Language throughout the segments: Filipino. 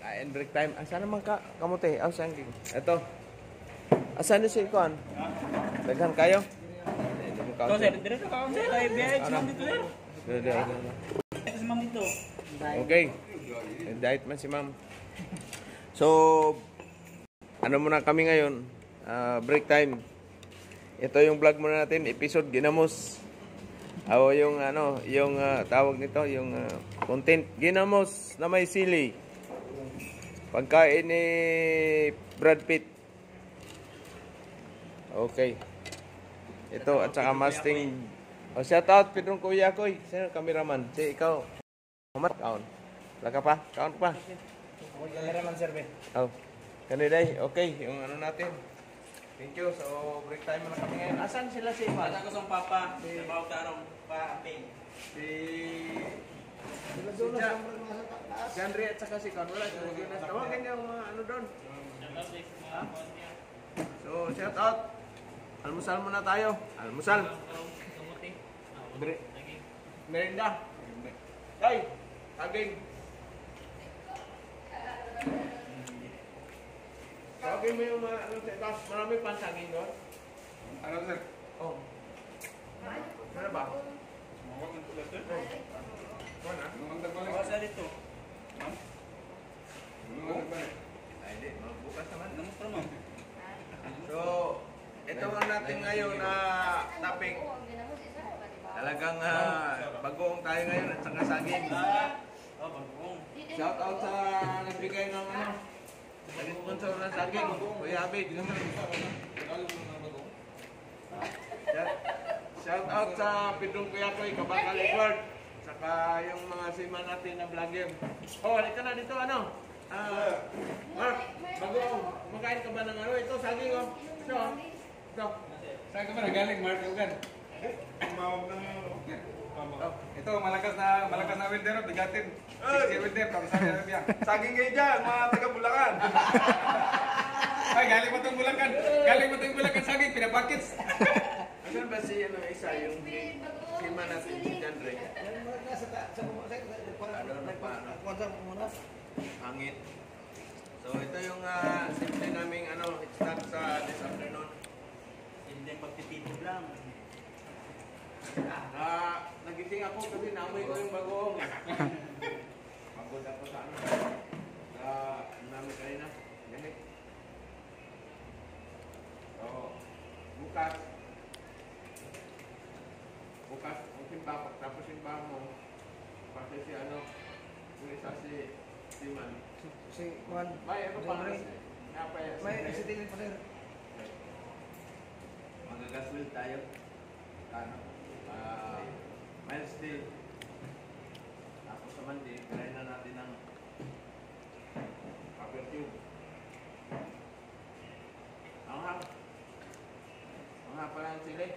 Kain break time. Asan naman ka? Kamote. Saan ging? Ito. Asan ni si Kuan? Daghan kayo? Ito, sir. Diretso ka, sir. Ay, biyayad si ma'am dito, sir. Ito si ma'am dito. Okay. Diet man si ma'am. So, ano muna kami ngayon? Break time. Ito yung vlog muna natin. Episode Ginamos. Yung tawag nito, yung content. Ginamos na may sili. Pagkain ni Brad Pitt. Okay. Ito at saka Mustang. Shout out Pedrong Kuya Koy. Sino cameraman? Si ikaw. Umat kaon. Laka pa? Kaon pa? Cameraman, sir, be. Kaniday. Okay, yung ano natin. Thank you. So, break time na kami ngayon. Asan sila si Iman? Asan ko sa papa? Si Bawag Tarong pa-amping. Si Andre at saka si Con. Wala. Tawagan niya ang mga ano doon. So, shout out. Almusal muna tayo. Almusal. Merinda. Tay, saging. Saging mo yung mga ano sa itaas. Marami pang saging doon. Ano, sir? Oh. Ano ba? Mawag ng tulas, sir. Ano na? Ano ang dagbalik? Bawas na dito. Ano ang dagbalik? Ay, di. Bukas naman. Ano mo, ma'am? So, ito ang natin ngayon na topic. Talagang bagoong tayo ngayon at saka saging. Bagong. Shout out sa nagbigay ng ano. Nag-sponsor ng saging. Kuya Abid. Shout out sa Pedrong Kuya Koy, Kabakal Edward. Saka yung mga sima natin na vlogger. Halika na dito ano. Mark, bagoong. Kumakain ka ba ng ano? Ito saging oh. Ito. Saan ka ba nagaling, Mark Yogan? Mawag ng... Ito, malakas na welder, bigatin. 60 welder, from Saudi Arabia. Saging kayo dyan, mga taga-Bulacan. Ay, galing mo itong Bulacan. Galing mo itong Bulacan saging, pinapakits. Asan ba si ano isa yung sima natin si Andre? Hangit. So ito yung simple naming start sa this afternoon. Hindi pagtitipid lang. Nagising ako kasi naamoy ko yung bagoong. Pagod ako sa ano. Namin kanina. Ganit. So, bukas, ang simba, tapos simba mo, pati si ano, yung isa si Man. Si Juan. May ano pa rin? May isitilin pa rin. Magagaswil tayo. Ano? Wednesday. Tapos naman din, try na natin ng paper tube. Ang hap pala ang sili.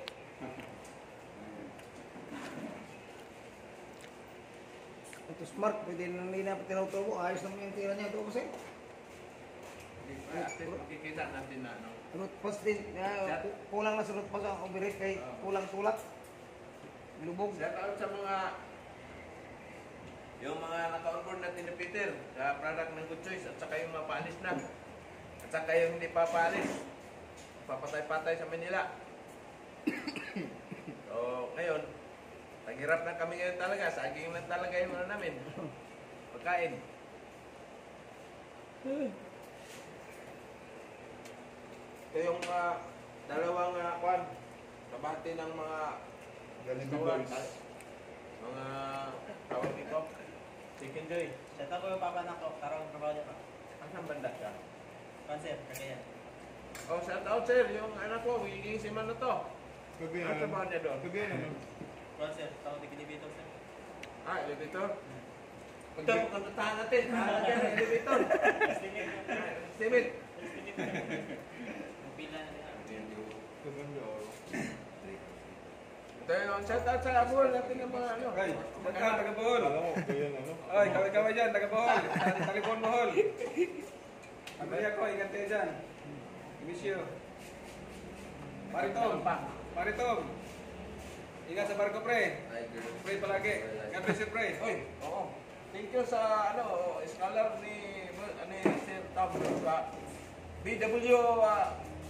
Ito smart, pwede nang hindi na tinutubo. Ayos naman yung tira niya ito kasi. Makikita natin na ano. Root pass din. Kulang na sa root pass ang overhead kay kulang sulat. Lubog. Shout out sa yung mga naka-onboard natin ni Peter sa product ng Good Choice at saka yung mapaalis na. At saka yung hindi papaalis. Papatay-patay sa Manila. So, ngayon, naghirap na kami ngayon talaga. Saging lang talaga yung ano namin. Pagkain. Ito yung dalawang kwan. Kabati ng mga mga tawag dito. Chicken Joy. Set up ko yung papa na ko. Tarong trabaho niya pa. Ang banda siya? Panser, kagaya. Oh, shout out sir. Yung anak ko, higing si Mano to. Ang trabaho niya doon? Panser, tawag di kinibito, sir. Elevator? Ito, kantahan natin. Elevator. Estimate. Pila na nila. Ito yung shout out sa abol natin ng mga ano. Ay, taga-Bohol. Ay, kaway-kaway dyan, taga-Bohol. Talipon Bohol. Abay ako, ingat kayo dyan. Miss you. Paritom. Ingat sa barko, pre. Pre palagi. Ingat pre, pre. Oy, oo. thank you sa scholar ni Sir Tom sa BW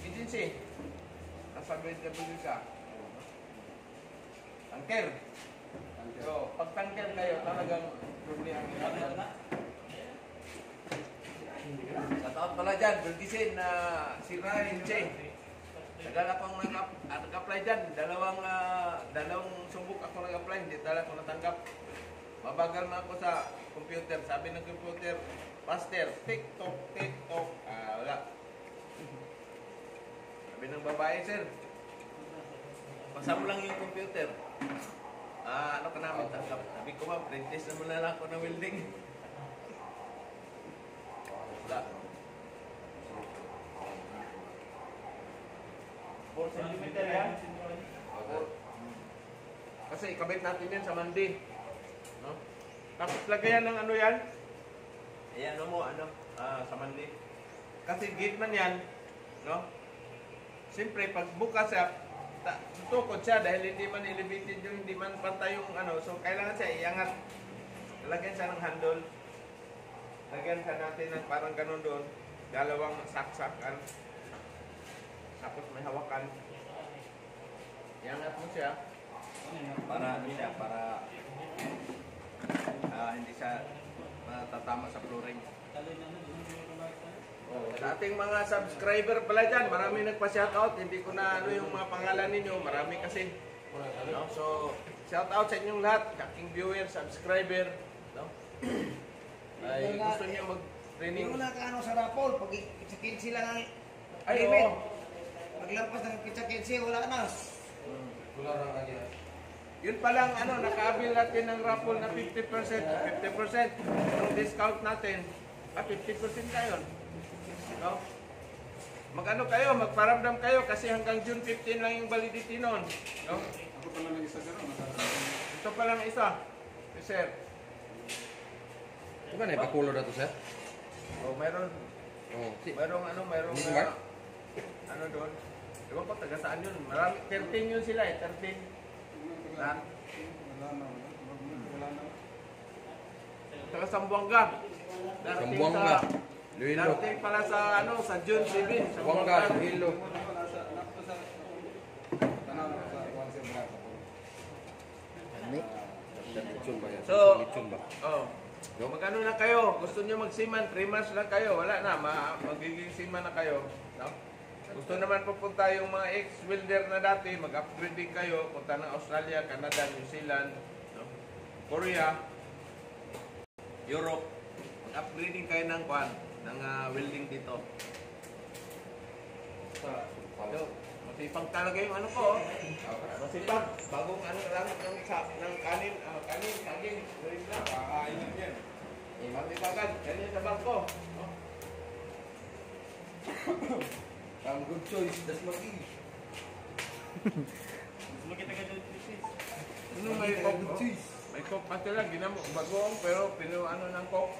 agency. Nasa BW ka. Tangker. So, pag tangker kayo, talagang problema nila. Sa taon pala dyan, Bergisin na si Ryan Che. Nagala akong nag-apply dyan. Dalawang sumbok ako nag-apply, hindi talaga ako natanggap. Mabagal na ako sa computer. Sabi ng computer, Master, TikTok. Wala. Sabi ng babae, sir, pasa mo lang yung computer. Ano ka namin tanggap? Sabi ko, ma'am, practice naman na lang ako ng welding. Wala. 4 cm yan. Kasi ikabit natin yan sa mandi. No? Tapos lagayan ng ano yan. Ayan mo, sa mandi. Kasi gate man yan. No? Siyempre, pag bukas siya, tukod siya dahil hindi man elevated yung, hindi man pantay yung so kailangan siya iangat. Lagyan siya ng handle. Lagyan siya natin ng parang ganun doon. Dalawang saksakan. Tapos may hawakan. Iangat mo siya. Para hindi siya matatama sa flooring. Sa ating mga subscriber pala dyan, marami nagpa-shoutout. Hindi ko na yung mga pangalan ninyo. Marami kasi. No? So, shoutout sa inyong lahat. Aking viewer, subscriber. No? Ay, gusto niyo mag-training. Hindi mo na sa rapol. Pag kitsakin sila ng Ay, limit. oo. Maglampas ng kitsakin siya, wala na. Wala lang kanya. Yun palang naka-avail natin ng raffle na 50%. 50%. Yung discount natin, 50% kayo. No? Mag-ano kayo, magparamdam kayo kasi hanggang June 15 lang yung validity nun. No? Ako pala ng isa gano'n. Ito pa lang isa. Sir. Ito ba na ipakulo na to, sir? Mayroon. Oo. Mayroong Dito ba? doon. Ewan ko, taga saan yun? Marami, 13 yun sila 13. Na? Wala na. Taga Sambuanga. Sambuanga. Luilo. Darating pala sa June 7. Sambuanga, Luilo. So, Lechon ba? magano na kayo? Gusto niyo magsiman? 3 months lang kayo. Wala na, magiging siman na kayo. No? Gusto naman pupunta yung mga ex-welder na dati, mag-upgrade din kayo. Punta ng Australia, Canada, New Zealand, no? Korea, Europe. Mag-upgrade din kayo ng welding dito. So, masipag talaga yung ko. Masipag. Bagong lang ng kanin, saging. Gawin lang. Kakainin yan. Masipagan. Ganyan sa bangko. No? Ang good choice, das magi. May coke, may coke pa sila, bagong pero ng coke.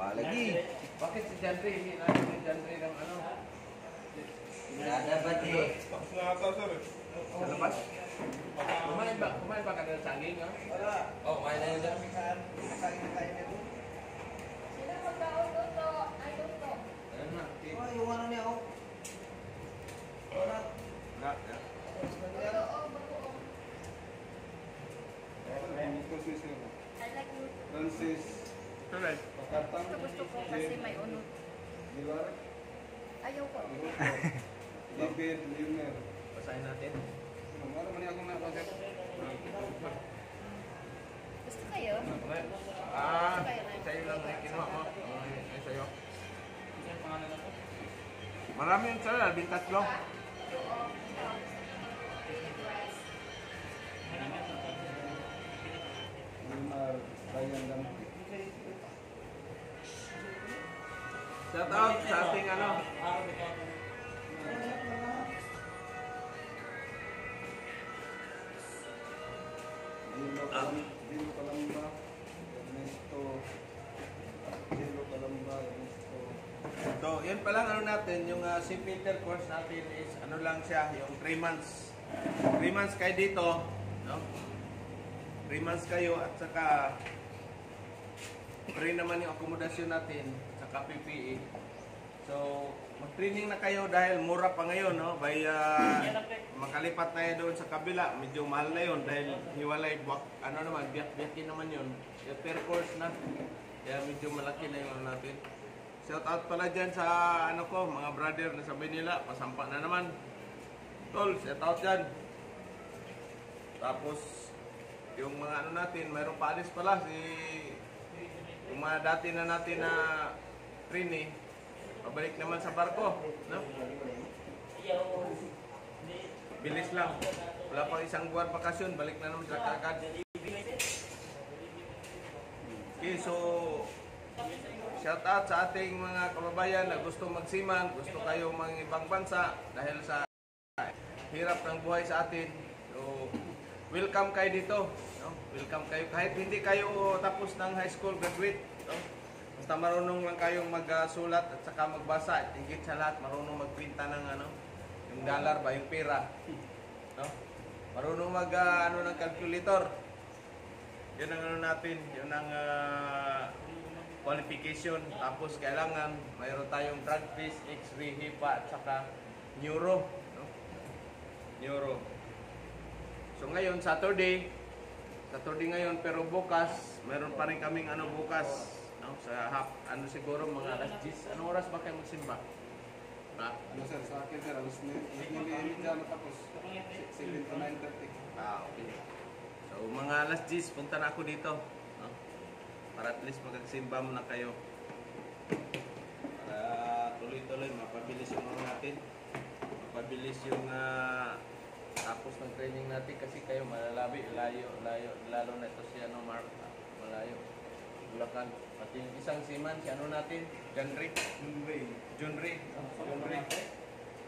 Lagi. Bakit si John Ray, hindi natin si John Ray ng Dapat eh. Tapos na ata, sir. sa labas? Kumain ba ka ng saging, ha? Wala. Oh, kaya na yun, sir. Saging na tayo nito. Sino magkauluto? Ay, luto. Ayan na. Yung niya, Wala. Luto o bagoong. Francis, I like luto. Francis, Tuloy. Pakatang, Gusto ko kasi may unot. Dilar, Ayaw ko. David, Leonel. Basahin natin. Ano man ako na bakit? Gusto kayo? Sa'yo lang na kinuha mo. Ay, sa'yo. Marami yung sa'yo, albin tatlo. Leonel, Ryan Dante. Shout out sa ating Dilo Calamba, Ernesto, Dilo Calamba, Ernesto. So, yan pa lang natin, yung St. Peter course natin is lang siya, yung 3 months. 3 months kayo dito, no? 3 3 months kayo at saka free naman yung akomodasyon natin sa PPE. So, mag-training na kayo dahil mura pa ngayon, no? By makalipat na yun doon sa kabila, medyo mahal na yun dahil hiwalay, ano naman, biyak-biyakin naman yun. Yung per course na, kaya medyo malaki na yung natin. Shout out pala dyan sa ano ko, mga brother na sabi nila, pasampa na naman. Tol, shout out dyan. Tapos, yung mga ano natin, mayroong paalis pala, yung mga dati na natin na trainee, pabalik naman sa barko, no? Bilis lang. Wala pang isang buwan bakasyon, balik na naman sa kagad. Okay, so shout out sa ating mga kababayan na gusto magsiman, gusto kayo mga ibang bansa dahil sa hirap ng buhay sa atin. So, welcome kayo dito, no? Welcome kayo kahit hindi kayo tapos ng high school graduate, no? Basta marunong lang kayong magsulat at saka magbasa. At higit sa lahat, marunong magprinta ng ano, yung dollar ba, yung pera. No? Marunong ng calculator. Yun ang ano natin, yun ang qualification. Tapos kailangan mayroon tayong drug test, x-ray, HIPAA, at saka neuro. No? Neuro. So ngayon, Saturday ngayon, pero bukas, mayroon pa rin kaming ano bukas. No, sa ano siguro mga alas 10. Anong oras ba kayo magsimba? Ha? Ano sir, sa akin sir, alas nili dyan tapos 7 to 9:30. Okay. So mga alas 10, punta na ako dito. No? Para at least magsimba muna kayo. Para tuloy-tuloy, mapabilis yung mga natin. Mapabilis yung tapos ng training natin kasi kayo malalabi, layo, lalo na ito si ano, Mark, malayo. Bulacan. At yung isang seaman, si ano natin? Junri.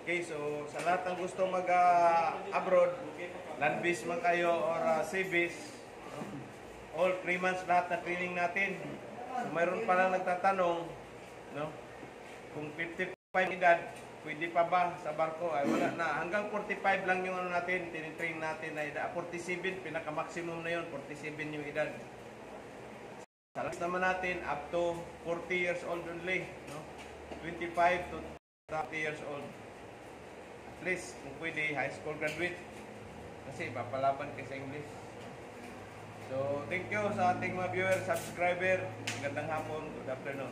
Okay, so sa lahat ng gusto mag-abroad, land base man kayo or sea base, all 3 months lahat na training natin. So mayroon pa lang nagtatanong, no? Kung 55 edad, pwede pa ba sa barko? Ay wala na. Hanggang 45 lang yung ano natin, tinitrain natin na edad. 47, pinaka-maximum na yun, 47 yung edad. Sa last naman natin, up to 40 years old only, no? 25 to 30 years old. At least, kung pwede, high school graduate. Kasi papalaban kayo sa English. So, thank you sa ating mga viewer, subscriber. Magandang hapon, good afternoon.